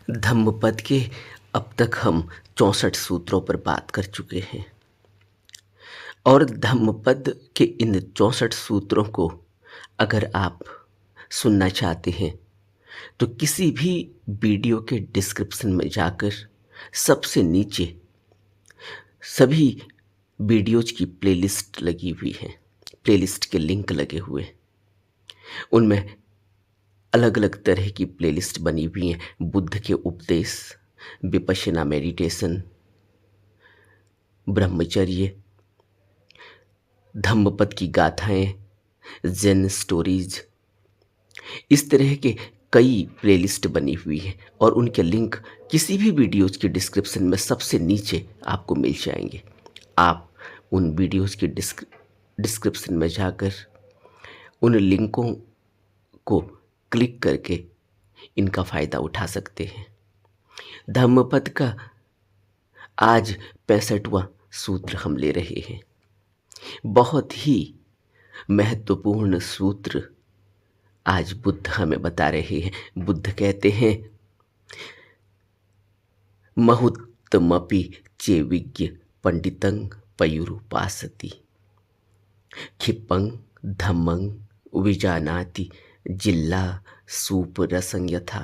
धम्मपद के अब तक हम 64 सूत्रों पर बात कर चुके हैं और धम्मपद के इन 64 सूत्रों को अगर आप सुनना चाहते हैं तो किसी भी वीडियो के डिस्क्रिप्शन में जाकर सबसे नीचे सभी वीडियोज की प्लेलिस्ट लगी हुई है। प्लेलिस्ट के लिंक लगे हुए हैं, उनमें अलग अलग तरह की प्लेलिस्ट बनी हुई हैं। बुद्ध के उपदेश, विपश्यना मेडिटेशन, ब्रह्मचर्य, धम्मपद की गाथाएं, जेन स्टोरीज, इस तरह के कई प्लेलिस्ट बनी हुई हैं और उनके लिंक किसी भी वीडियोज़ के डिस्क्रिप्शन में सबसे नीचे आपको मिल जाएंगे। आप उन वीडियोज़ के डिस्क्रिप्शन में जाकर उन लिंकों को क्लिक करके इनका फ़ायदा उठा सकते हैं। धम्मपद का आज 65वां सूत्र हम ले रहे हैं। बहुत ही महत्वपूर्ण सूत्र आज बुद्ध हमें बता रहे हैं। बुद्ध कहते हैं, महुत्तमपि चेविज्ञ पंडितं पयुरुपासति क्षिपं धम्मं विजानाति जिल्ला सूपरसं यथा।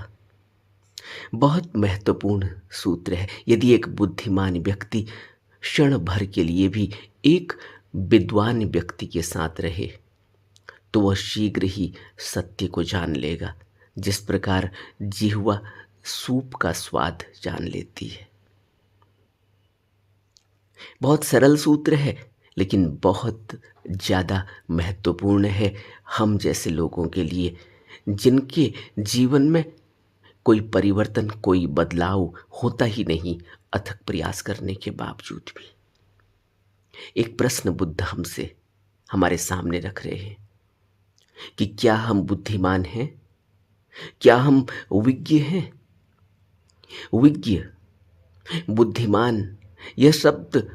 बहुत महत्वपूर्ण सूत्र है। यदि एक बुद्धिमान व्यक्ति क्षण भर के लिए भी एक विद्वान व्यक्ति के साथ रहे तो वह शीघ्र ही सत्य को जान लेगा, जिस प्रकार जिह्वा सूप का स्वाद जान लेती है। बहुत सरल सूत्र है लेकिन बहुत ज़्यादा महत्वपूर्ण है हम जैसे लोगों के लिए, जिनके जीवन में कोई परिवर्तन, कोई बदलाव होता ही नहीं अथक प्रयास करने के बावजूद भी। एक प्रश्न बुद्ध हमसे हमारे सामने रख रहे हैं कि क्या हम बुद्धिमान हैं? क्या हम विज्ञ हैं? विज्ञ, बुद्धिमान, यह शब्द,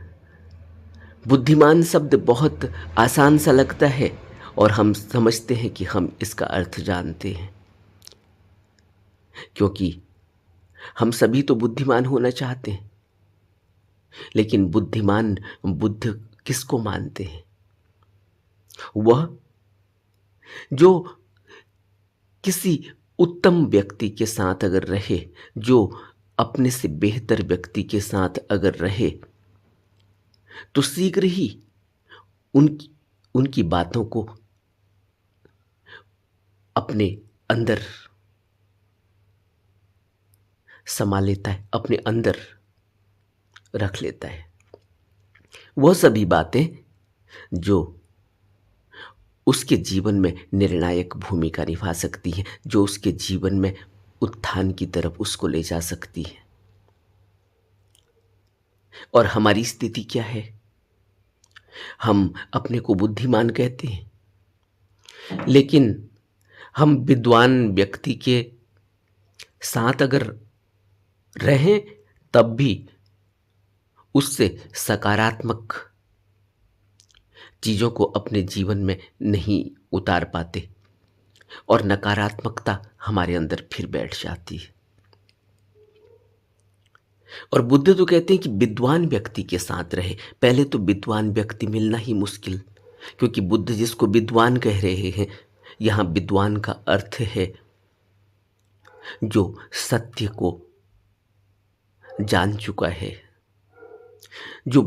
बुद्धिमान शब्द बहुत आसान सा लगता है और हम समझते हैं कि हम इसका अर्थ जानते हैं, क्योंकि हम सभी तो बुद्धिमान होना चाहते हैं। लेकिन बुद्धिमान बुद्ध किसको मानते हैं? वह जो किसी उत्तम व्यक्ति के साथ अगर रहे, जो अपने से बेहतर व्यक्ति के साथ अगर रहे तो शीघ्र ही उनकी बातों को अपने अंदर समा लेता है, अपने अंदर रख लेता है। वह सभी बातें जो उसके जीवन में निर्णायक भूमिका निभा सकती हैं, जो उसके जीवन में उत्थान की तरफ उसको ले जा सकती हैं। और हमारी स्थिति क्या है? हम अपने को बुद्धिमान कहते हैं, लेकिन हम विद्वान व्यक्ति के साथ अगर रहें तब भी उससे सकारात्मक चीज़ों को अपने जीवन में नहीं उतार पाते और नकारात्मकता हमारे अंदर फिर बैठ जाती है। और बुद्ध तो कहते हैं कि विद्वान व्यक्ति के साथ रहे। पहले तो विद्वान व्यक्ति मिलना ही मुश्किल, क्योंकि बुद्ध जिसको विद्वान कह रहे हैं, यहाँ विद्वान का अर्थ है जो सत्य को जान चुका है, जो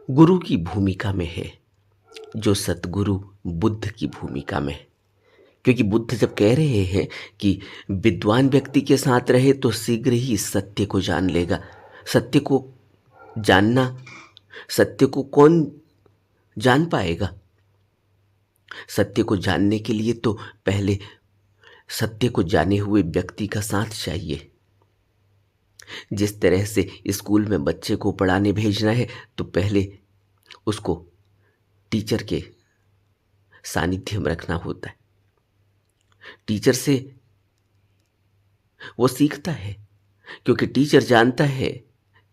गुरु की भूमिका में है, जो सतगुरु बुद्ध की भूमिका में है। क्योंकि बुद्ध जब कह रहे हैं कि विद्वान व्यक्ति के साथ रहे तो शीघ्र ही सत्य को जान लेगा। सत्य को जानना, सत्य को कौन जान पाएगा? सत्य को जानने के लिए तो पहले सत्य को जाने हुए व्यक्ति का साथ चाहिए। जिस तरह से स्कूल में बच्चे को पढ़ाने भेजना है तो पहले उसको टीचर के सानिध्य में रखना होता है। टीचर से वो सीखता है, क्योंकि टीचर जानता है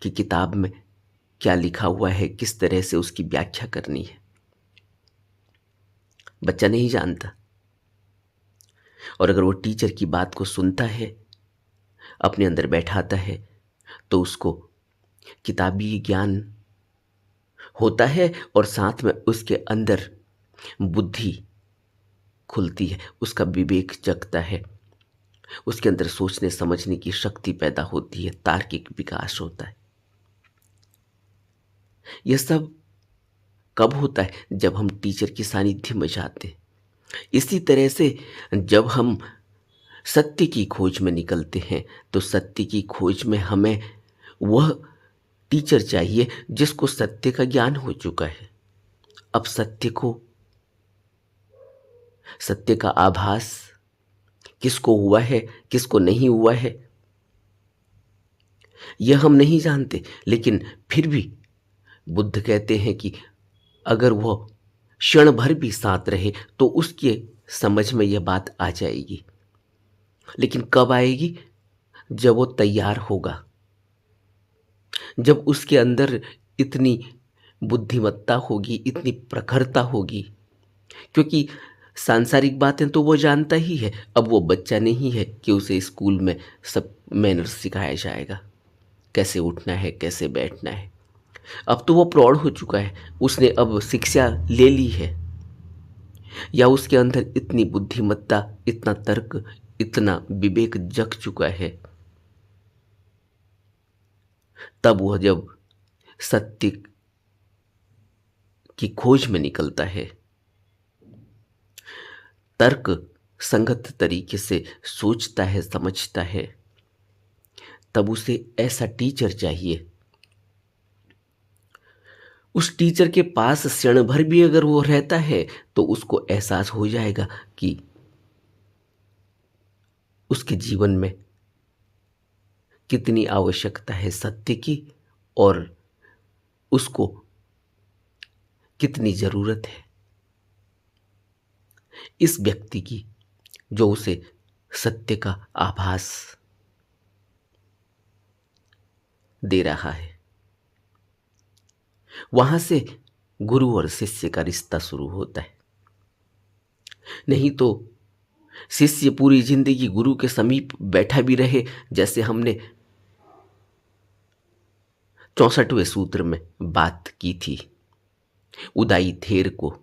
कि किताब में क्या लिखा हुआ है, किस तरह से उसकी व्याख्या करनी है। बच्चा नहीं जानता, और अगर वो टीचर की बात को सुनता है अपने अंदर बैठाता है तो उसको किताबी ज्ञान होता है और साथ में उसके अंदर बुद्धि खुलती है, उसका विवेक जगता है, उसके अंदर सोचने समझने की शक्ति पैदा होती है, तार्किक विकास होता है। यह सब कब होता है? जब हम टीचर के सानिध्य में जाते हैं। इसी तरह से जब हम सत्य की खोज में निकलते हैं तो सत्य की खोज में हमें वह टीचर चाहिए जिसको सत्य का ज्ञान हो चुका है। अब सत्य का आभास किसको हुआ है, किसको नहीं हुआ है, यह हम नहीं जानते, लेकिन फिर भी बुद्ध कहते हैं कि अगर वह क्षण भर भी साथ रहे तो उसके समझ में यह बात आ जाएगी। लेकिन कब आएगी? जब वो तैयार होगा, जब उसके अंदर इतनी बुद्धिमत्ता होगी, इतनी प्रखरता होगी। क्योंकि सांसारिक बातें तो वो जानता ही है, अब वो बच्चा नहीं है कि उसे स्कूल में सब मैनर्स सिखाया जाएगा, कैसे उठना है, कैसे बैठना है। अब तो वो प्रौढ़ हो चुका है, उसने अब शिक्षा ले ली है, या उसके अंदर इतनी बुद्धिमत्ता, इतना तर्क, इतना विवेक जग चुका है। तब वह जब सत्य की खोज में निकलता है, तर्क संगत तरीके से सोचता है, समझता है, तब उसे ऐसा टीचर चाहिए। उस टीचर के पास क्षण भर भी अगर वो रहता है तो उसको एहसास हो जाएगा कि उसके जीवन में कितनी आवश्यकता है सत्य की और उसको कितनी जरूरत है इस व्यक्ति की जो उसे सत्य का आभास दे रहा है। वहां से गुरु और शिष्य का रिश्ता शुरू होता है। नहीं तो शिष्य पूरी जिंदगी गुरु के समीप बैठा भी रहे, जैसे हमने 64वें सूत्र में बात की थी। उदाई थेर को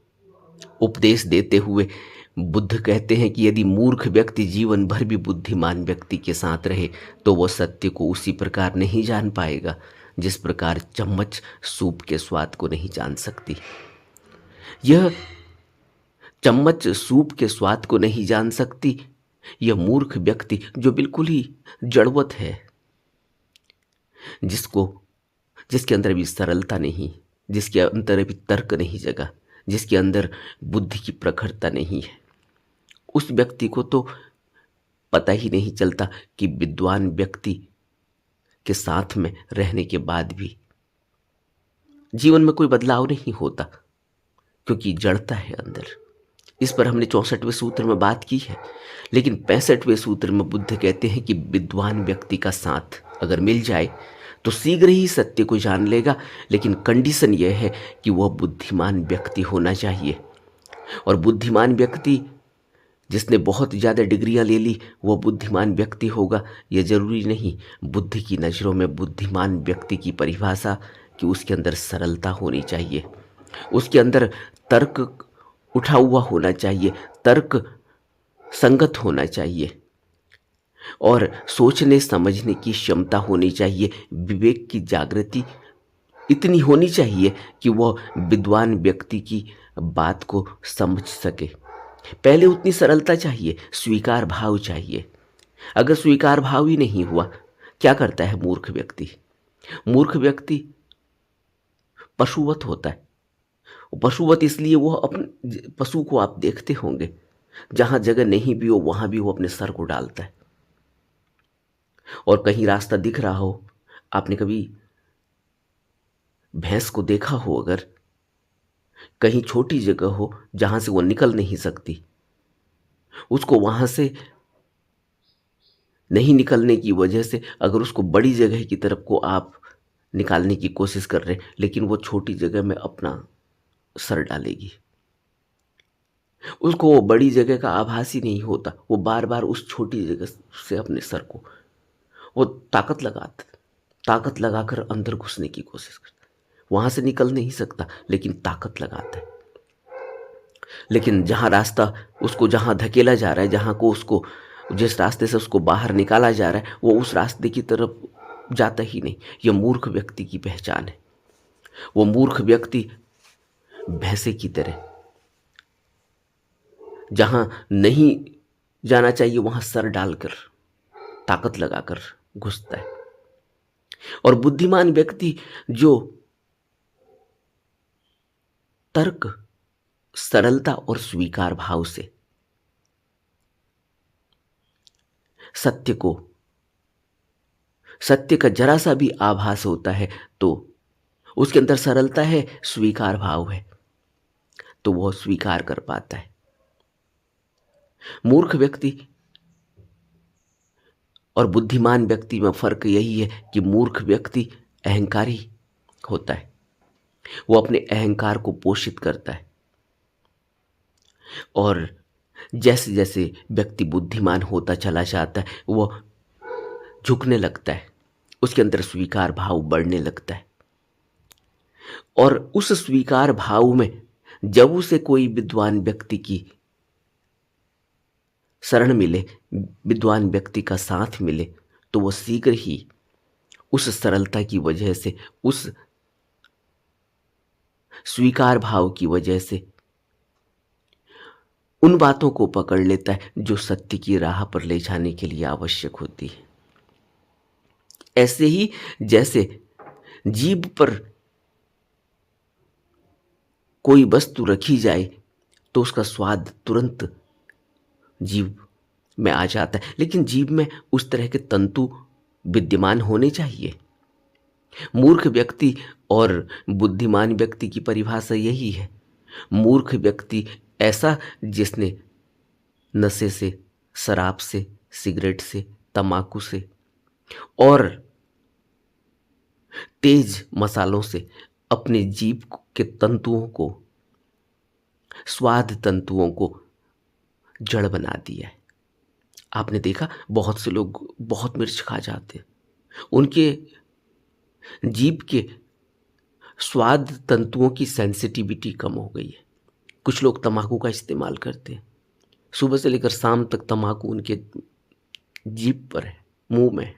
उपदेश देते हुए बुद्ध कहते हैं कि यदि मूर्ख व्यक्ति जीवन भर भी बुद्धिमान व्यक्ति के साथ रहे तो वह सत्य को उसी प्रकार नहीं जान पाएगा जिस प्रकार चम्मच सूप के स्वाद को नहीं जान सकती। यह चम्मच सूप के स्वाद को नहीं जान सकती, यह मूर्ख व्यक्ति जो बिल्कुल ही जड़वत है, जिसके अंदर भी सरलता नहीं, जिसके अंदर भी तर्क नहीं जगा, जिसके अंदर बुद्धि की प्रखरता नहीं है, उस व्यक्ति को तो पता ही नहीं चलता कि विद्वान व्यक्ति के साथ में रहने के बाद भी जीवन में कोई बदलाव नहीं होता, क्योंकि जड़ता है अंदर। इस पर हमने 64वें सूत्र में बात की है। लेकिन 65वें सूत्र में बुद्ध कहते हैं कि विद्वान व्यक्ति का साथ अगर मिल जाए तो शीघ्र ही सत्य को जान लेगा, लेकिन कंडीशन यह है कि वह बुद्धिमान व्यक्ति होना चाहिए। और बुद्धिमान व्यक्ति जिसने बहुत ज़्यादा डिग्रियां ले ली वह बुद्धिमान व्यक्ति होगा, यह जरूरी नहीं। बुद्ध की नज़रों में बुद्धिमान व्यक्ति की परिभाषा कि उसके अंदर सरलता होनी चाहिए, उसके अंदर तर्क उठा हुआ होना चाहिए, तर्क संगत होना चाहिए और सोचने समझने की क्षमता होनी चाहिए, विवेक की जागृति इतनी होनी चाहिए कि वह विद्वान व्यक्ति की बात को समझ सके। पहले उतनी सरलता चाहिए, स्वीकार भाव चाहिए। अगर स्वीकार भाव ही नहीं हुआ, क्या करता है मूर्ख व्यक्ति? मूर्ख व्यक्ति पशुवत होता है। पशुवत इसलिए वो अपने पशु को आप देखते होंगे, जहां जगह नहीं भी हो वहां भी वो अपने सर को डालता है। और कहीं रास्ता दिख रहा हो, आपने कभी भैंस को देखा हो, अगर कहीं छोटी जगह हो जहां से वो निकल नहीं सकती, उसको वहां से नहीं निकलने की वजह से अगर उसको बड़ी जगह की तरफ को आप निकालने की कोशिश कर रहे, लेकिन वो छोटी जगह में अपना सर डालेगी। उसको वो बड़ी जगह का आभास ही नहीं होता, वो बार बार उस छोटी जगह से अपने सर को वो ताकत लगाकर अंदर घुसने की कोशिश करता है। वहां से निकल नहीं सकता, लेकिन ताकत लगाता है। लेकिन जहां रास्ता उसको, जहां धकेला जा रहा है, जहां को उसको, जिस रास्ते से उसको बाहर निकाला जा रहा है, वो उस रास्ते की तरफ जाता ही नहीं। यह मूर्ख व्यक्ति की पहचान है। वो मूर्ख व्यक्ति भैंसे की तरह जहां नहीं जाना चाहिए वहां सर डालकर, ताकत लगाकर घुसता है। और बुद्धिमान व्यक्ति जो तर्क, सरलता और स्वीकार भाव से सत्य को, सत्य का जरा सा भी आभास होता है तो उसके अंदर सरलता है, स्वीकार भाव है, तो वह स्वीकार कर पाता है। मूर्ख व्यक्ति और बुद्धिमान व्यक्ति में फर्क यही है कि मूर्ख व्यक्ति अहंकारी होता है। वो अपने अहंकार को पोषित करता है, और जैसे जैसे व्यक्ति बुद्धिमान होता चला जाता है वो झुकने लगता है, उसके अंदर स्वीकार भाव बढ़ने लगता है। और उस स्वीकार भाव में जब उसे कोई विद्वान व्यक्ति की शरण मिले, विद्वान व्यक्ति का साथ मिले, तो वो शीघ्र ही उस सरलता की वजह से, उस स्वीकार भाव की वजह से उन बातों को पकड़ लेता है जो सत्य की राह पर ले जाने के लिए आवश्यक होती है। ऐसे ही जैसे जीभ पर कोई वस्तु रखी जाए तो उसका स्वाद तुरंत जीभ में आ जाता है, लेकिन जीभ में उस तरह के तंतु विद्यमान होने चाहिए। मूर्ख व्यक्ति और बुद्धिमान व्यक्ति की परिभाषा यही है। मूर्ख व्यक्ति ऐसा जिसने नशे से, शराब से, सिगरेट से, तंबाकू से और तेज मसालों से अपने जीभ के तंतुओं को, स्वाद तंतुओं को जड़ बना दिया है। आपने देखा बहुत से लोग बहुत मिर्च खा जाते हैं, उनके जीभ के स्वाद तंतुओं की सेंसिटिविटी कम हो गई है। कुछ लोग तंबाकू का इस्तेमाल करते हैं, सुबह से लेकर शाम तक तंबाकू उनके जीभ पर है, मुंह में है।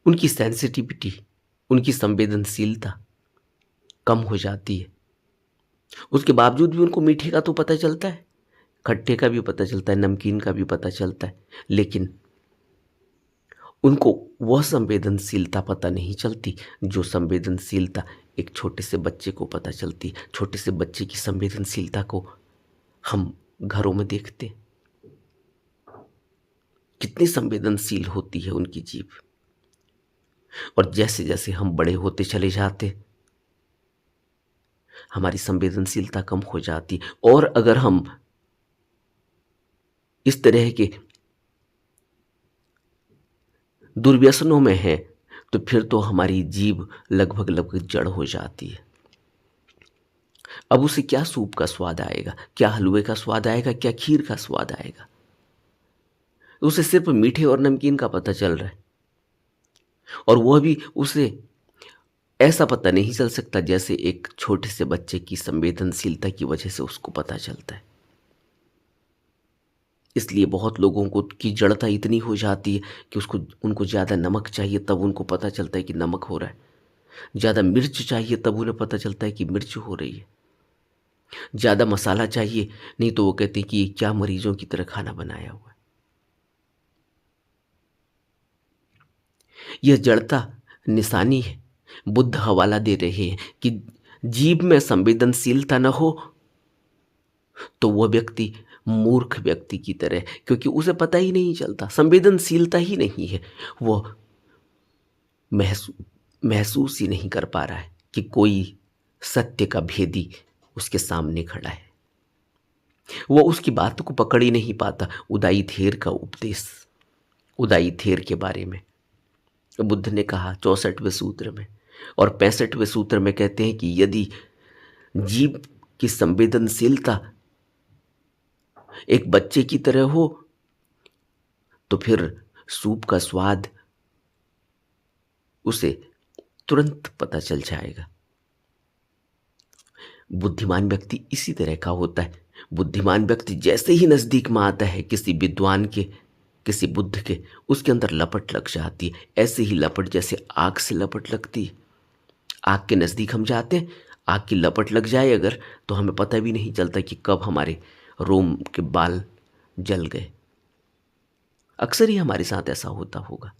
उनकी सेंसिटिविटी, उनकी संवेदनशीलता कम हो जाती है। उसके बावजूद भी उनको मीठे का तो पता चलता है, खट्टे का भी पता चलता है, नमकीन का भी पता चलता है, लेकिन उनको वह संवेदनशीलता पता नहीं चलती जो संवेदनशीलता एक छोटे से बच्चे को पता चलती। छोटे से बच्चे की संवेदनशीलता को हम घरों में देखते हैं, कितनी संवेदनशील होती है उनकी जीभ। और जैसे जैसे हम बड़े होते चले जाते हमारी संवेदनशीलता कम हो जाती। और अगर हम इस तरह के दुर्व्यसनों में हैं तो फिर तो हमारी जीभ लगभग लगभग जड़ हो जाती है। अब उसे क्या सूप का स्वाद आएगा, क्या हलवे का स्वाद आएगा, क्या खीर का स्वाद आएगा? उसे सिर्फ मीठे और नमकीन का पता चल रहा है, और वह भी उसे ऐसा पता नहीं चल सकता जैसे एक छोटे से बच्चे की संवेदनशीलता की वजह से उसको पता चलता है। इसलिए बहुत लोगों को की जड़ता इतनी हो जाती है कि उनको ज़्यादा नमक चाहिए, तब उनको पता चलता है कि नमक हो रहा है। ज़्यादा मिर्च चाहिए तब उन्हें पता चलता है कि मिर्च हो रही है। ज़्यादा मसाला चाहिए, नहीं तो वो कहते हैं कि ये क्या मरीजों की तरह खाना बनाया हुआ है। यह जड़ता निशानी है। बुद्ध हवाला दे रहे हैं कि जीभ में संवेदनशीलता न हो तो वह व्यक्ति मूर्ख व्यक्ति की तरह, क्योंकि उसे पता ही नहीं चलता, संवेदनशीलता ही नहीं है, वह महसूस ही नहीं कर पा रहा है कि कोई सत्य का भेदी उसके सामने खड़ा है। वह उसकी बात को पकड़ ही नहीं पाता। उदाई थेर का उपदेश, उदाई थेर के बारे में बुद्ध ने कहा 64वें सूत्र में, और 65वें सूत्र में कहते हैं कि यदि जीभ की संवेदनशीलता एक बच्चे की तरह हो तो फिर सूप का स्वाद उसे तुरंत पता चल जाएगा। बुद्धिमान व्यक्ति इसी तरह का होता है। बुद्धिमान व्यक्ति जैसे ही नजदीक में आता है किसी विद्वान के, किसी बुद्ध के, उसके अंदर लपट लग जाती है। ऐसे ही लपट जैसे आग से लपट लगती है। आग के नजदीक हम जाते हैं, आग की लपट लग जाए अगर, तो हमें पता भी नहीं चलता कि कब हमारे रोम के बाल जल गए। अक्सर ही हमारे साथ ऐसा होता होगा।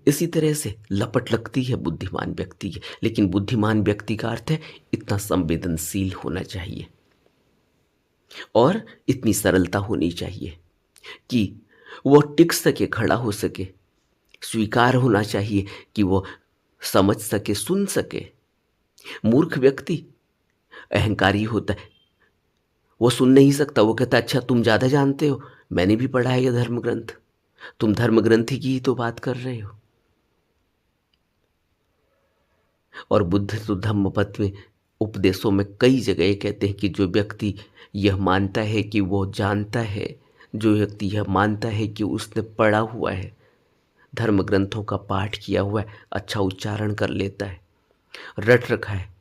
इसी तरह से लपट लगती है बुद्धिमान व्यक्ति की। लेकिन बुद्धिमान व्यक्ति का अर्थ है इतना संवेदनशील होना चाहिए और इतनी सरलता होनी चाहिए कि वो टिक सके, खड़ा हो सके, स्वीकार होना चाहिए कि वो समझ सके, सुन सके। मूर्ख व्यक्ति अहंकारी होता है, वो सुन नहीं सकता। वो कहता अच्छा तुम ज़्यादा जानते हो, मैंने भी पढ़ा है ये धर्म ग्रंथ, तुम धर्म ग्रंथ की ही तो बात कर रहे हो। और बुद्ध तो धम्मपद में उपदेशों में कई जगह ये कहते हैं कि जो व्यक्ति यह मानता है कि वो जानता है, जो व्यक्ति यह मानता है कि उसने पढ़ा हुआ है, धर्म ग्रंथों का पाठ किया हुआ है, अच्छा उच्चारण कर लेता है, रट रखा है,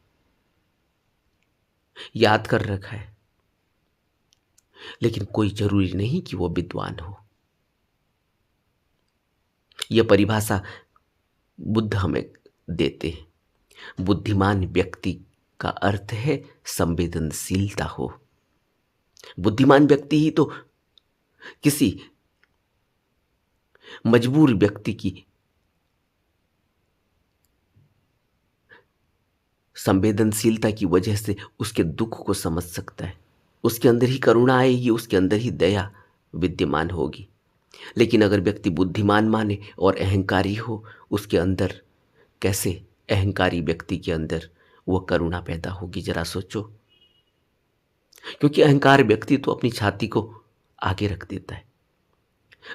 याद कर रखा है, लेकिन कोई जरूरी नहीं कि वो विद्वान हो। यह परिभाषा बुद्ध हमें देते हैं। बुद्धिमान व्यक्ति का अर्थ है संवेदनशीलता हो। बुद्धिमान व्यक्ति ही तो किसी मजबूर व्यक्ति की संवेदनशीलता की वजह से उसके दुख को समझ सकता है। उसके अंदर ही करुणा आएगी, उसके अंदर ही दया विद्यमान होगी। लेकिन अगर व्यक्ति बुद्धिमान माने और अहंकारी हो, उसके अंदर कैसे अहंकारी व्यक्ति के अंदर वो करुणा पैदा होगी, जरा सोचो। क्योंकि अहंकार व्यक्ति तो अपनी छाती को आगे रख देता है,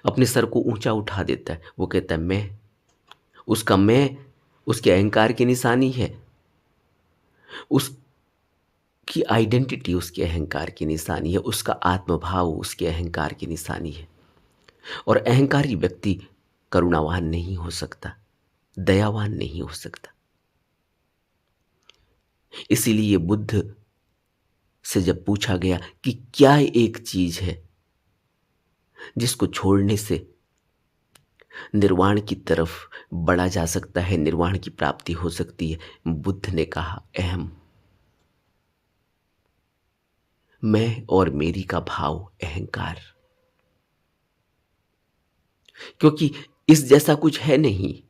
अपने सर को ऊंचा उठा देता है। वो कहता है मैं, उसका मैं उसके अहंकार की निशानी है, उसकी आइडेंटिटी उसके अहंकार की निशानी है, उसका आत्मभाव उसके अहंकार की निशानी है। और अहंकारी व्यक्ति करुणावान नहीं हो सकता, दयावान नहीं हो सकता। इसीलिए बुद्ध से जब पूछा गया कि क्या एक चीज है जिसको छोड़ने से निर्वाण की तरफ बढ़ा जा सकता है, निर्वाण की प्राप्ति हो सकती है, बुद्ध ने कहा अहम, मैं और मेरी का भाव, अहंकार। क्योंकि इस जैसा कुछ है नहीं,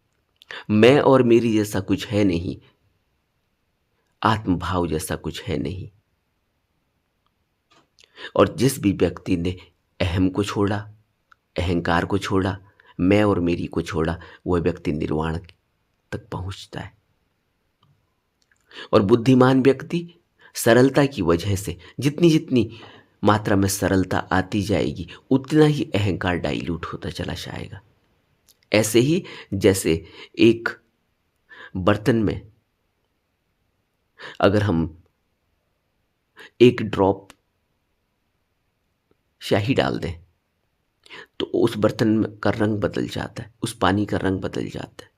मैं और मेरी जैसा कुछ है नहीं, आत्मभाव जैसा कुछ है नहीं। और जिस भी व्यक्ति ने अहम को छोड़ा, अहंकार को छोड़ा, मैं और मेरी को छोड़ा, वह व्यक्ति निर्वाण तक पहुंचता है। और बुद्धिमान व्यक्ति सरलता की वजह से, जितनी जितनी मात्रा में सरलता आती जाएगी, उतना ही अहंकार डाइल्यूट होता चला जाएगा। ऐसे ही जैसे एक बर्तन में अगर हम एक ड्रॉप स्याही डाल दें तो उस बर्तन का रंग बदल जाता है, उस पानी का रंग बदल जाता है,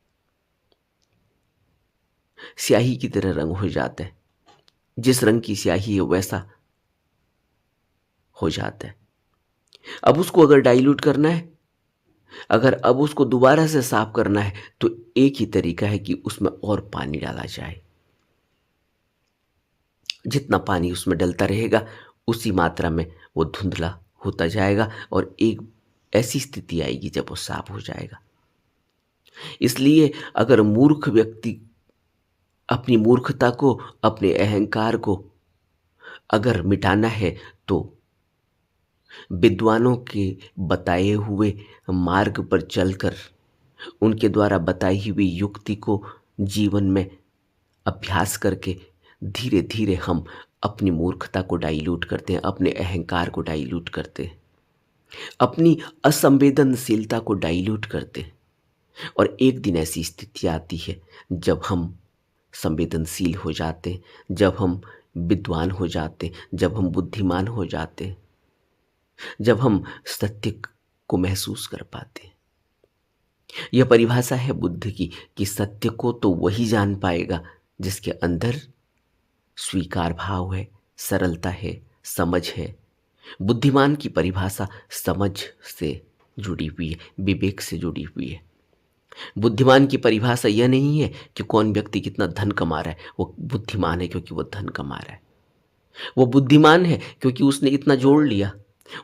स्याही की तरह रंग हो जाता है। जिस रंग की स्याही है वैसा हो जाता है। अब उसको अगर डाइल्यूट करना है, अगर अब उसको दोबारा से साफ करना है, तो एक ही तरीका है कि उसमें और पानी डाला जाए। जितना पानी उसमें डलता रहेगा उसी मात्रा में वो धुंधला होता जाएगा और एक ऐसी स्थिति आएगी जब वो साफ हो जाएगा। इसलिए अगर मूर्ख व्यक्ति अपनी मूर्खता को, अपने अहंकार को अगर मिटाना है तो विद्वानों के बताए हुए मार्ग पर चलकर, उनके द्वारा बताई हुई युक्ति को जीवन में अभ्यास करके धीरे धीरे हम अपनी मूर्खता को डाइल्यूट करते हैं, अपने अहंकार को डाइल्यूट करते हैं, अपनी असंवेदनशीलता को डाइल्यूट करते हैं। और एक दिन ऐसी स्थिति आती है जब हम संवेदनशील हो जाते हैं, जब हम विद्वान हो जाते हैं, जब हम बुद्धिमान हो जाते हैं, जब हम सत्य को महसूस कर पाते हैं। यह परिभाषा है बुद्ध की कि सत्य को तो वही जान पाएगा जिसके अंदर स्वीकार भाव है, सरलता है, समझ है। बुद्धिमान की परिभाषा समझ से जुड़ी हुई है, विवेक से जुड़ी हुई है। बुद्धिमान की परिभाषा यह नहीं है कि कौन व्यक्ति कितना धन कमा रहा है, वो बुद्धिमान है क्योंकि वो धन कमा रहा है। वो बुद्धिमान है क्योंकि उसने इतना जोड़ लिया,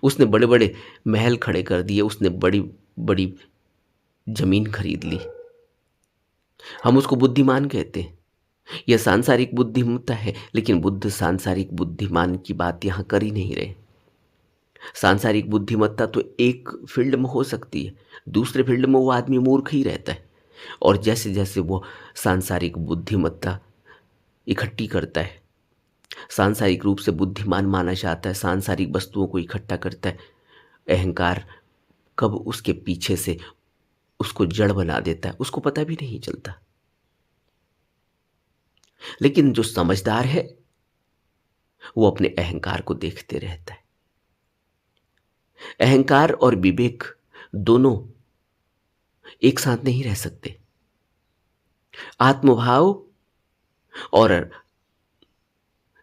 उसने बड़े बड़े महल खड़े कर दिए, उसने बड़ी बड़ी जमीन खरीद ली। हम उसको बुद्धिमान कहते हैं। यह सांसारिक बुद्धिमत्ता है, लेकिन बुद्ध सांसारिक बुद्धिमान की बात यहाँ कर ही नहीं रहे। सांसारिक बुद्धिमत्ता तो एक फील्ड में हो सकती है, दूसरे फील्ड में वो आदमी मूर्ख ही रहता है। और जैसे जैसे वो सांसारिक बुद्धिमत्ता इकट्ठी करता है, सांसारिक रूप से बुद्धिमान माना जाता है, सांसारिक वस्तुओं को इकट्ठा करता है, अहंकार कब उसके पीछे से उसको जड़ बना देता है उसको पता भी नहीं चलता। लेकिन जो समझदार है वो अपने अहंकार को देखते रहता है। अहंकार और विवेक दोनों एक साथ नहीं रह सकते। आत्मभाव और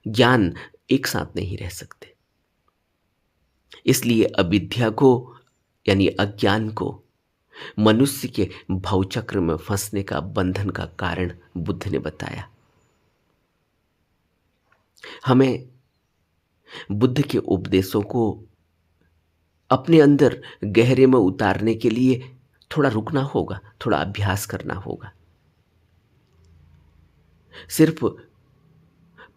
ज्ञान एक साथ नहीं रह सकते। इसलिए अविद्या को यानी अज्ञान को मनुष्य के भवचक्र में फंसने का, बंधन का कारण बुद्ध ने बताया। हमें बुद्ध के उपदेशों को अपने अंदर गहरे में उतारने के लिए थोड़ा रुकना होगा, थोड़ा अभ्यास करना होगा। सिर्फ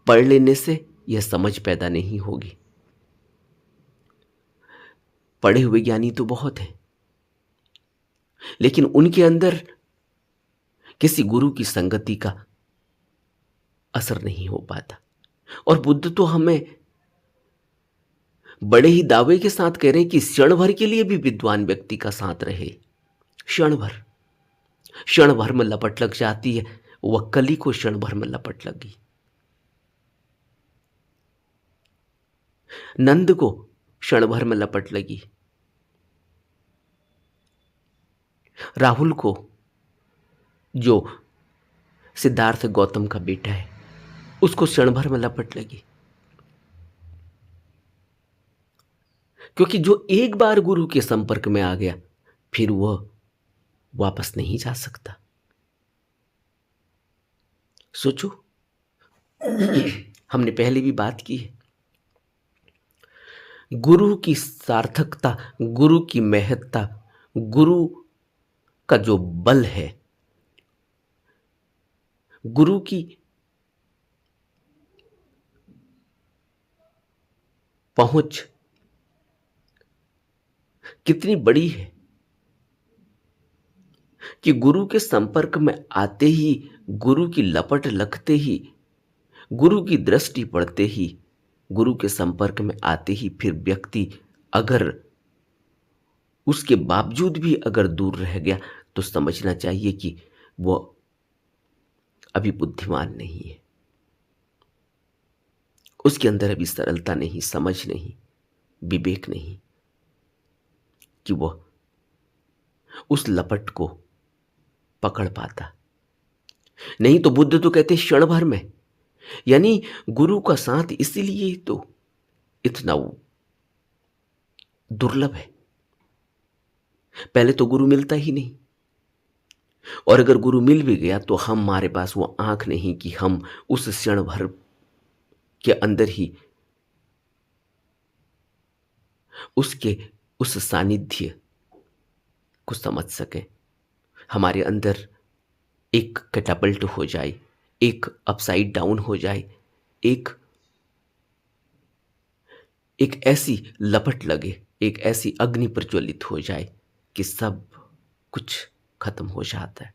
पढ़ लेने से यह समझ पैदा नहीं होगी। पढ़े हुए ज्ञानी तो बहुत हैं, लेकिन उनके अंदर किसी गुरु की संगति का असर नहीं हो पाता। और बुद्ध तो हमें बड़े ही दावे के साथ कह रहे हैं कि क्षण भर के लिए भी विद्वान व्यक्ति का साथ रहे। क्षण भर में लपट लग जाती है, वह कली को क्षण भर में लपट लगी। नंद को क्षण भर में लपट लगी, राहुल को जो सिद्धार्थ गौतम का बेटा है उसको क्षण भर में लपट लगी। क्योंकि जो एक बार गुरु के संपर्क में आ गया फिर वह वापस नहीं जा सकता। सोचो, हमने पहले भी बात की है, गुरु की सार्थकता, गुरु की महत्ता, गुरु का जो बल है, गुरु की पहुंच कितनी बड़ी है कि गुरु के संपर्क में आते ही, गुरु की लपट लगते ही, गुरु की दृष्टि पड़ते ही, गुरु के संपर्क में आते ही फिर व्यक्ति अगर उसके बावजूद भी अगर दूर रह गया तो समझना चाहिए कि वो अभी बुद्धिमान नहीं है। उसके अंदर अभी सरलता नहीं, समझ नहीं, विवेक नहीं कि वह उस लपट को पकड़ पाता। नहीं तो बुद्ध तो कहते क्षण भर में, यानी गुरु का साथ इसीलिए तो इतना दुर्लभ है। पहले तो गुरु मिलता ही नहीं, और अगर गुरु मिल भी गया तो हमारे पास वो आंख नहीं कि हम उस क्षण भर के अंदर ही उसके उस सानिध्य को समझ सकें। हमारे अंदर एक कैटापल्ट हो जाए, एक अपसाइड डाउन हो जाए, एक ऐसी लपट लगे, एक ऐसी अग्नि प्रज्वलित हो जाए कि सब कुछ खत्म हो जाता है,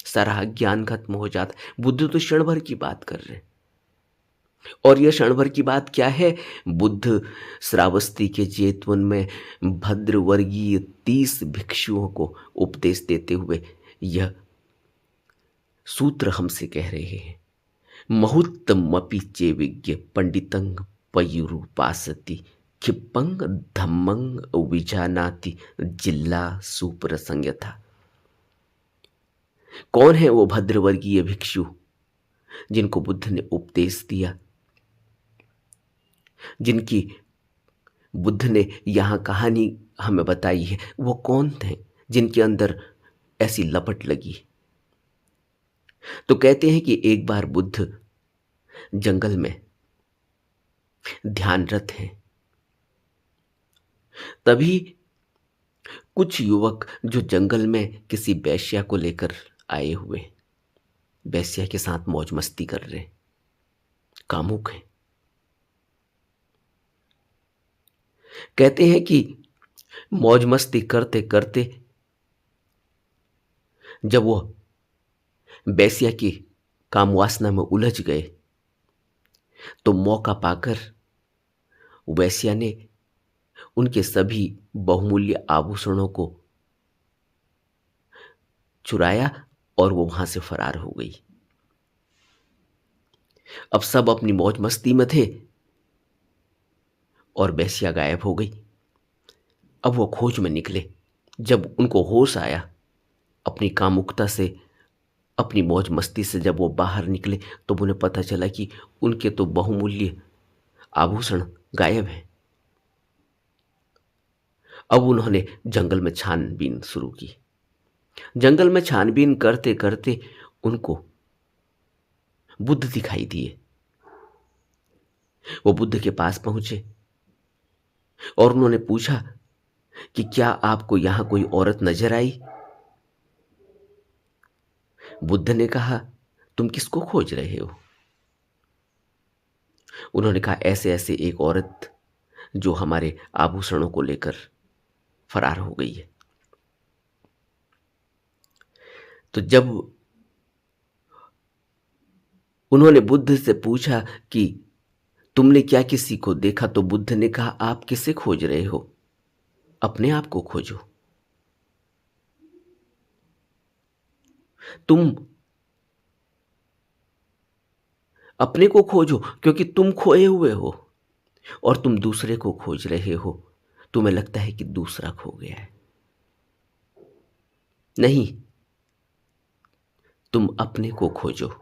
सारा ज्ञान खत्म हो जाता है। बुद्ध तो क्षण भर की बात कर रहे हैं। और यह क्षण भर की बात क्या है? बुद्ध श्रावस्ती के जेतवन में भद्रवर्गीय 30 भिक्षुओं को उपदेश देते हुए यह सूत्र हमसे कह रहे हैं, मुहूर्तमपि चेविज्ञ पंडितं पयुरुपासति क्षिपंग धम्मंग विजानाति जिल्ला सुप्रसंग था। कौन है वो भद्रवर्गीय भिक्षु जिनको बुद्ध ने उपदेश दिया, जिनकी बुद्ध ने यहां कहानी हमें बताई है? वो कौन थे जिनके अंदर ऐसी लपट लगी? तो कहते हैं कि एक बार बुद्ध जंगल में ध्यानरत हैं। तभी कुछ युवक जो जंगल में किसी वेश्या को लेकर आए हुए, वेश्या के साथ मौज मस्ती कर रहे, कामुक हैं। कहते हैं कि मौज मस्ती करते करते जब वो वेश्या की काम वासना में उलझ गए तो मौका पाकर वेश्या ने उनके सभी बहुमूल्य आभूषणों को चुराया और वो वहां से फरार हो गई। अब सब अपनी मौज मस्ती में थे और वेश्या गायब हो गई। अब वो खोज में निकले। जब उनको होश आया, अपनी कामुकता से, अपनी मौज मस्ती से जब वो बाहर निकले तो उन्हें पता चला कि उनके तो बहुमूल्य आभूषण गायब हैं। अब उन्होंने जंगल में छानबीन शुरू की। जंगल में छानबीन करते करते उनको बुद्ध दिखाई दिए। वो बुद्ध के पास पहुंचे और उन्होंने पूछा कि क्या आपको यहां कोई औरत नजर आई? बुद्ध ने कहा, तुम किसको खोज रहे हो? उन्होंने कहा, ऐसे ऐसे एक औरत जो हमारे आभूषणों को लेकर फरार हो गई है। तो जब उन्होंने बुद्ध से पूछा कि तुमने क्या किसी को देखा, तो बुद्ध ने कहा, आप किसे खोज रहे हो? अपने आप को खोजो। तुम अपने को खोजो, क्योंकि तुम खोए हुए हो और तुम दूसरे को खोज रहे हो। तुम्हें लगता है कि दूसरा खो गया है। नहीं, तुम अपने को खोजो।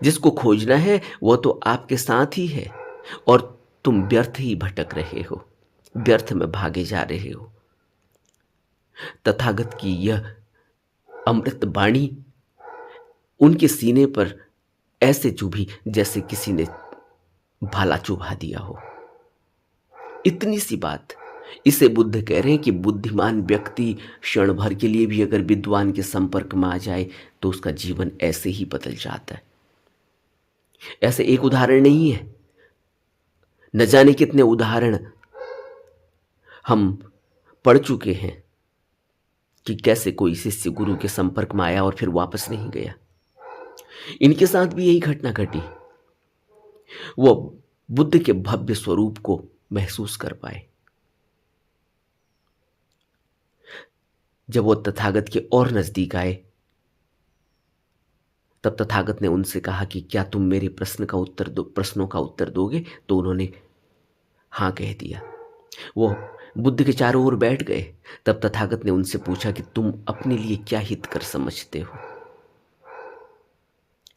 जिसको खोजना है वो तो आपके साथ ही है और तुम व्यर्थ ही भटक रहे हो, व्यर्थ में भागे जा रहे हो। तथागत की यह अमृत वाणी उनके सीने पर ऐसे चुभी जैसे किसी ने भाला चुभा दिया हो। इतनी सी बात। इसे बुद्ध कह रहे हैं कि बुद्धिमान व्यक्ति क्षण भर के लिए भी अगर विद्वान के संपर्क में आ जाए तो उसका जीवन ऐसे ही बदल जाता है। ऐसे एक उदाहरण नहीं है, न जाने कितने उदाहरण हम पढ़ चुके हैं कि कैसे कोई शिष्य गुरु के संपर्क में आया और फिर वापस नहीं गया। इनके साथ भी यही घटना घटी। वो बुद्ध के भव्य स्वरूप को महसूस कर पाए। जब वो तथागत के और नजदीक आए तब तथागत ने उनसे कहा कि क्या तुम मेरे प्रश्नों का उत्तर दोगे? तो उन्होंने हाँ कह दिया। वो बुद्ध के चारों ओर बैठ गए। तब तथागत ने उनसे पूछा कि तुम अपने लिए क्या हितकर समझते हो?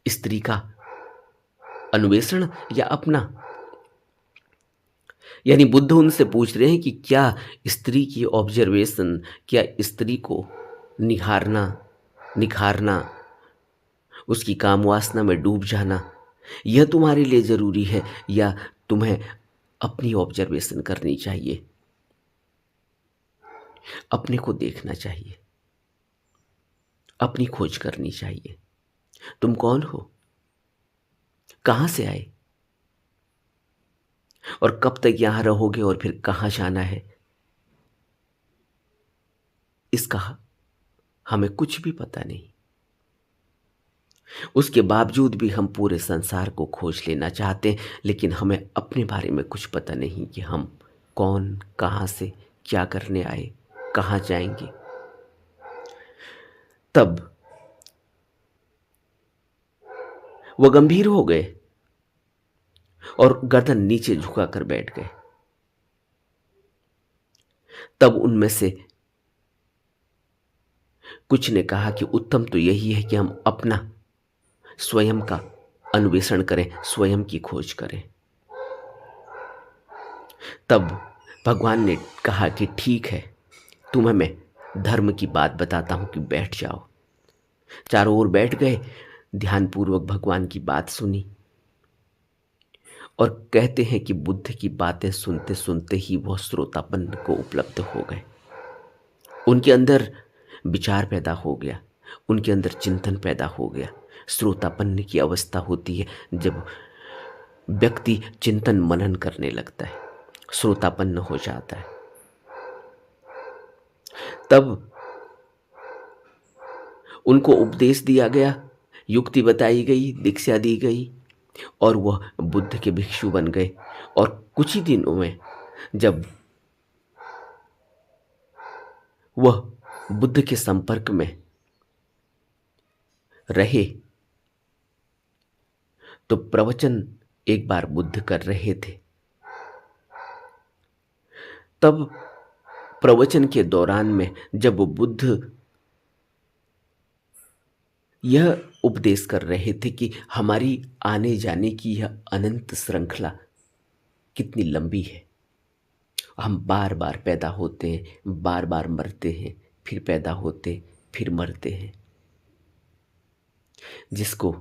स्त्री का अन्वेषण या अपना? यानी बुद्ध उनसे पूछ रहे हैं कि क्या स्त्री की ऑब्जर्वेशन, क्या स्त्री को निखारना, उसकी काम वासना में डूब जाना, यह तुम्हारे लिए जरूरी है, या तुम्हें अपनी ऑब्जर्वेशन करनी चाहिए, अपने को देखना चाहिए, अपनी खोज करनी चाहिए। तुम कौन हो? कहां से आए और कब तक यहां रहोगे और फिर कहां जाना है? इसका हमें कुछ भी पता नहीं। उसके बावजूद भी हम पूरे संसार को खोज लेना चाहते हैं, लेकिन हमें अपने बारे में कुछ पता नहीं कि हम कौन, कहां से, क्या करने आए, कहां जाएंगे। तब वह गंभीर हो गए और गर्दन नीचे झुकाकर बैठ गए। तब उनमें से कुछ ने कहा कि उत्तम तो यही है कि हम अपना स्वयं का अन्वेषण करें, स्वयं की खोज करें। तब भगवान ने कहा कि ठीक है, तुम्हें मैं धर्म की बात बताता हूं कि बैठ जाओ। चारों ओर बैठ गए, ध्यानपूर्वक भगवान की बात सुनी। और कहते हैं कि बुद्ध की बातें सुनते सुनते ही वह श्रोतापन को उपलब्ध हो गए। उनके अंदर विचार पैदा हो गया, उनके अंदर चिंतन पैदा हो गया। श्रोतापन्न की अवस्था होती है जब व्यक्ति चिंतन मनन करने लगता है, श्रोतापन्न हो जाता है। तब उनको उपदेश दिया गया, युक्ति बताई गई, दीक्षा दी गई और वह बुद्ध के भिक्षु बन गए। और कुछ ही दिनों में जब वह बुद्ध के संपर्क में रहे तो प्रवचन एक बार बुद्ध कर रहे थे। तब प्रवचन के दौरान में जब वो बुद्ध यह उपदेश कर रहे थे कि हमारी आने जाने की यह अनंत श्रृंखला कितनी लंबी है, हम बार बार पैदा होते हैं, बार बार मरते हैं, फिर पैदा होते, फिर मरते हैं, जिसको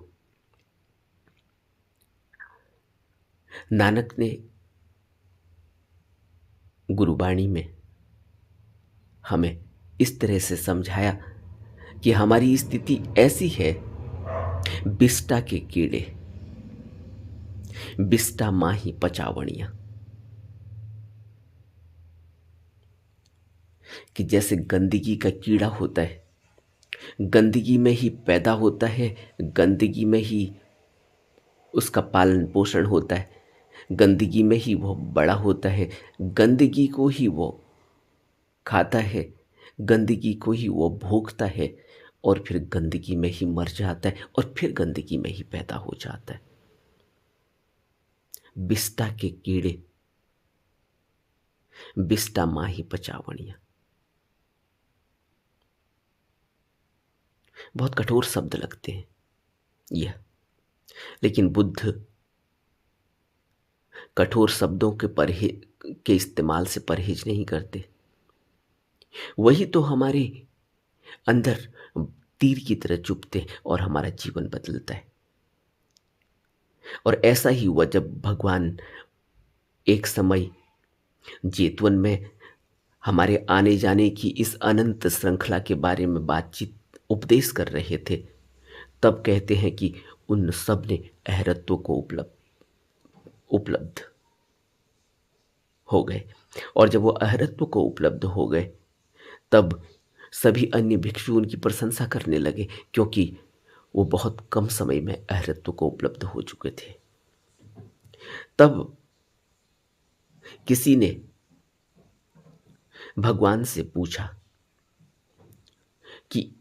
नानक ने गुरुबाणी में हमें इस तरह से समझाया कि हमारी स्थिति ऐसी है, बिष्टा के कीड़े, बिष्टा माही पचावणियां, कि जैसे गंदगी का कीड़ा होता है, गंदगी में ही पैदा होता है, गंदगी में ही उसका पालन पोषण होता है, गंदगी में ही वो बड़ा होता है, गंदगी को ही वो खाता है, गंदगी को ही वो भोगता है और फिर गंदगी में ही मर जाता है और फिर गंदगी में ही पैदा हो जाता है। बिष्टा के कीड़े, बिष्टा माही पचावणियां। बहुत कठोर शब्द लगते हैं यह, लेकिन बुद्ध कठोर शब्दों के इस्तेमाल से परहेज नहीं करते। वही तो हमारे अंदर तीर की तरह चुभते हैं और हमारा जीवन बदलता है। और ऐसा ही हुआ जब भगवान एक समय जेतवन में हमारे आने जाने की इस अनंत श्रृंखला के बारे में बातचीत उपदेश कर रहे थे। तब कहते हैं कि उन सब ने अहरत्व को उपलब्ध हो गए। और जब वो अहरत्व को उपलब्ध हो गए तब सभी अन्य भिक्षु उनकी प्रशंसा करने लगे, क्योंकि वो बहुत कम समय में अहरत्व को उपलब्ध हो चुके थे। तब किसी ने भगवान से पूछा कि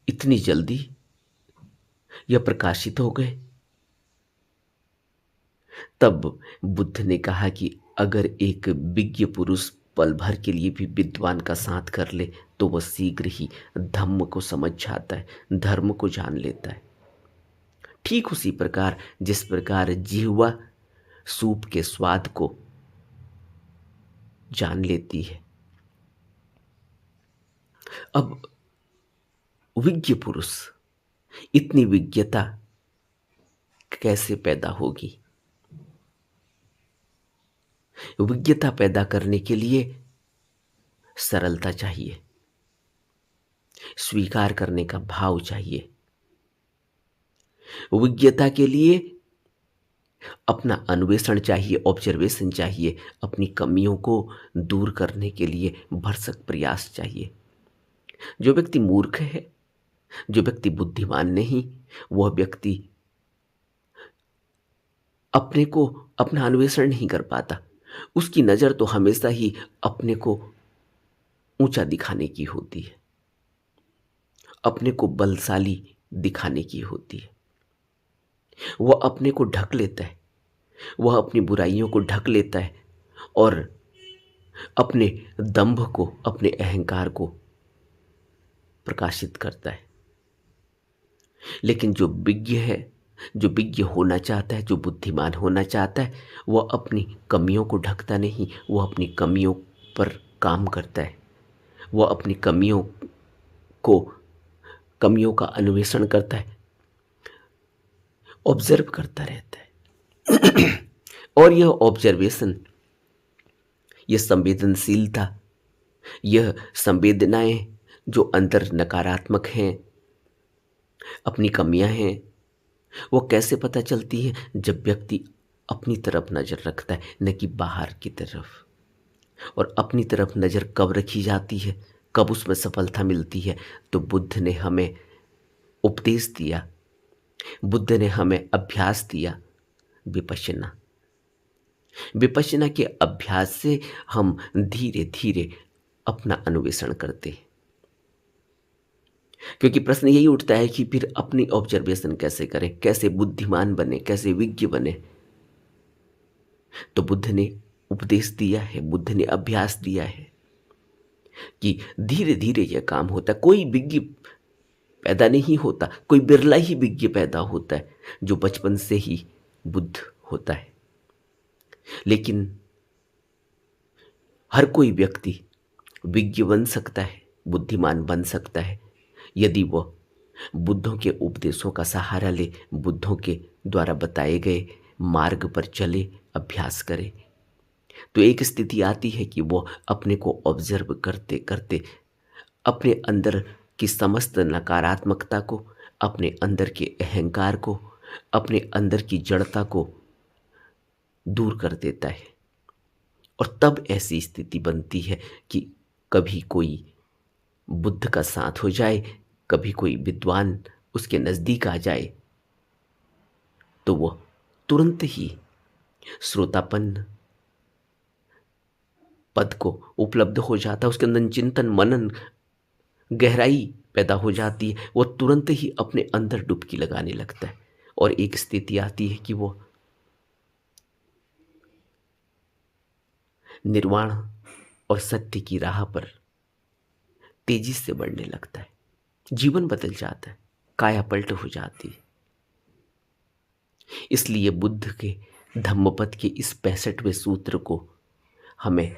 इतनी जल्दी यह प्रकाशित हो गए? तब बुद्ध ने कहा कि अगर एक विज्ञ पुरुष पल भर के लिए भी विद्वान का साथ कर ले तो वह शीघ्र ही धम्म को समझ जाता है, धर्म को जान लेता है। ठीक उसी प्रकार जिस प्रकार जिह्वा सूप के स्वाद को जान लेती है। अब विज्ञ पुरुष, इतनी विज्ञता कैसे पैदा होगी? विज्ञता पैदा करने के लिए सरलता चाहिए, स्वीकार करने का भाव चाहिए। विज्ञता के लिए अपना अन्वेषण चाहिए, ऑब्जर्वेशन चाहिए, अपनी कमियों को दूर करने के लिए भरसक प्रयास चाहिए। जो व्यक्ति मूर्ख है, जो व्यक्ति बुद्धिमान नहीं, वह व्यक्ति अपने को अपना अन्वेषण नहीं कर पाता। उसकी नज़र तो हमेशा ही अपने को ऊंचा दिखाने की होती है, अपने को बलशाली दिखाने की होती है। वह अपने को ढक लेता है, वह अपनी बुराइयों को ढक लेता है और अपने दंभ को, अपने अहंकार को प्रकाशित करता है। लेकिन जो विज्ञ है, जो विज्ञ होना चाहता है, जो बुद्धिमान होना चाहता है, वह अपनी कमियों को ढकता नहीं, वह अपनी कमियों पर काम करता है। वह अपनी कमियों का अन्वेषण करता है, ऑब्जर्व करता रहता है। और यह ऑब्जर्वेशन, यह संवेदनशीलता, यह संवेदनाएं जो अंदर नकारात्मक हैं, अपनी कमियां हैं, वो कैसे पता चलती है? जब व्यक्ति अपनी तरफ नजर रखता है, न कि बाहर की तरफ। और अपनी तरफ नजर कब रखी जाती है, कब उसमें सफलता मिलती है? तो बुद्ध ने हमें उपदेश दिया, बुद्ध ने हमें अभ्यास दिया, विपश्यना। विपश्यना के अभ्यास से हम धीरे धीरे अपना अन्वेषण करते हैं। क्योंकि प्रश्न यही उठता है कि फिर अपनी ऑब्जर्वेशन कैसे करें, कैसे बुद्धिमान बने, कैसे विज्ञ बने? तो बुद्ध ने उपदेश दिया है, बुद्ध ने अभ्यास दिया है कि धीरे धीरे यह काम होता है। कोई विज्ञ पैदा नहीं होता, कोई बिरला ही विज्ञ पैदा होता है जो बचपन से ही बुद्ध होता है। लेकिन हर कोई व्यक्ति विज्ञ बन सकता है, बुद्धिमान बन सकता है, यदि वह बुद्धों के उपदेशों का सहारा ले, बुद्धों के द्वारा बताए गए मार्ग पर चले, अभ्यास करे। तो एक स्थिति आती है कि वो अपने को ऑब्जर्व करते करते अपने अंदर की समस्त नकारात्मकता को, अपने अंदर के अहंकार को, अपने अंदर की जड़ता को दूर कर देता है। और तब ऐसी स्थिति बनती है कि कभी कोई बुद्ध का साथ हो जाए, कभी कोई विद्वान उसके नज़दीक आ जाए, तो वह तुरंत ही श्रोतापन्न पद को उपलब्ध हो जाता है। उसके अंदर चिंतन, मनन, गहराई पैदा हो जाती है। वो तुरंत ही अपने अंदर डुबकी लगाने लगता है और एक स्थिति आती है कि वो निर्वाण और सत्य की राह पर तेजी से बढ़ने लगता है। जीवन बदल जाता है, काया पलट हो जाती है। इसलिए बुद्ध के धम्मपद के इस 65वें सूत्र को हमें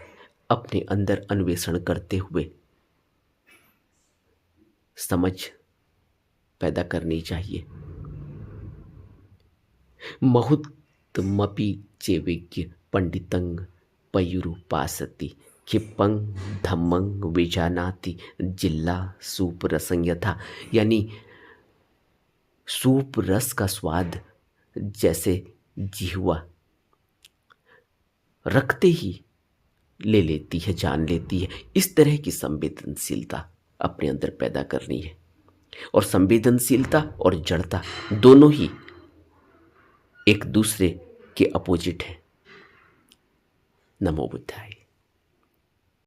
अपने अंदर अन्वेषण करते हुए समझ पैदा करनी चाहिए। महुत्तमपि चेविज्ञ पंडितंग पयुरुपासति क्षिपंग धम्मंग विजानाति जिल्ला सूप रसंग यथा। यानी सूप रस का स्वाद जैसे जिह्वा रखते ही ले लेती है, जान लेती है, इस तरह की संवेदनशीलता अपने अंदर पैदा करनी है। और संवेदनशीलता और जड़ता दोनों ही एक दूसरे के अपोजिट हैं। नमो बुद्धाय।